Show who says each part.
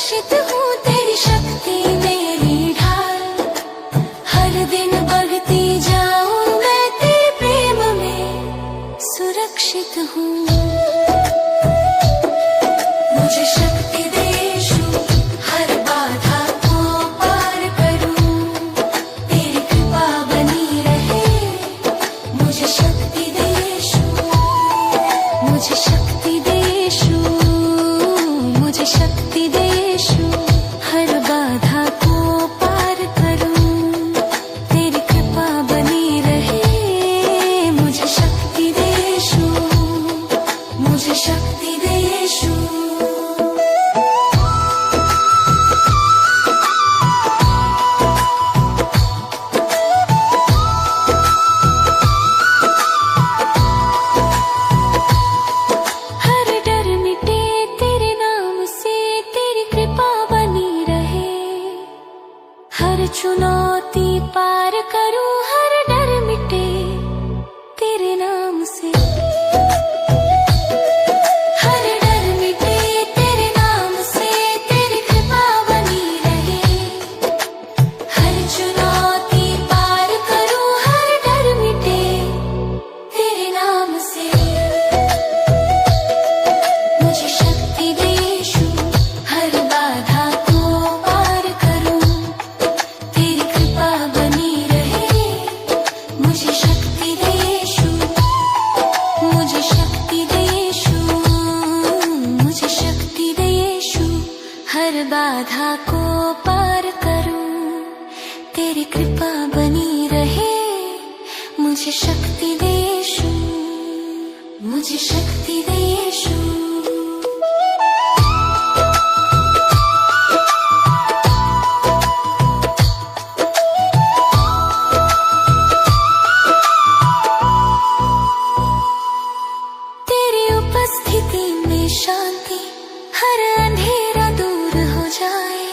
Speaker 1: सुरक्षित हूँ तेरी शक्ति मेरी ढाल, हर दिन बढ़ती जाऊं मैं तेरे प्रेम में सुरक्षित हूँ। मुझे शक्ति दे यीशु, हर बाधा को पार करूं, तेरी कृपा बनी रहे। मुझे शक्ति दे यीशु, मुझे शक्ति दे यीशु, मुझे शक्ति दे यीशु, हर बाधा को पार करूं, तेरी कृपा बनी रहे। मुझे शक्ति दे यीशु, मुझे शक्ति दे यीशु। हर डर मिटे तेरे नाम से, तेरी कृपा बनी रहे। हर चुनौती पार करूं, हर डर मिटे तेरे नाम से। हर डर मिटे तेरे नाम से, तेरी कृपा बनी रहे। हर चुनौती पार करूं, हर डर मिटे तेरे नाम से। मुझे शक्ति दे यीशु, हर बाधा को पार करूं, तेरी कृपा बनी रहे। मुझे शक्ति दे यीशु, मुझे शक्ति दे यीशु, मुझे शक्ति दे यीशु, हर बाधा को पार करूं, तेरी कृपा बनी रहे। मुझे शक्ति दे यीशु, मुझे शक्ति दे यीशु। तेरी उपस्थिति में शांति, हर अंधेरा दूर हो जाए।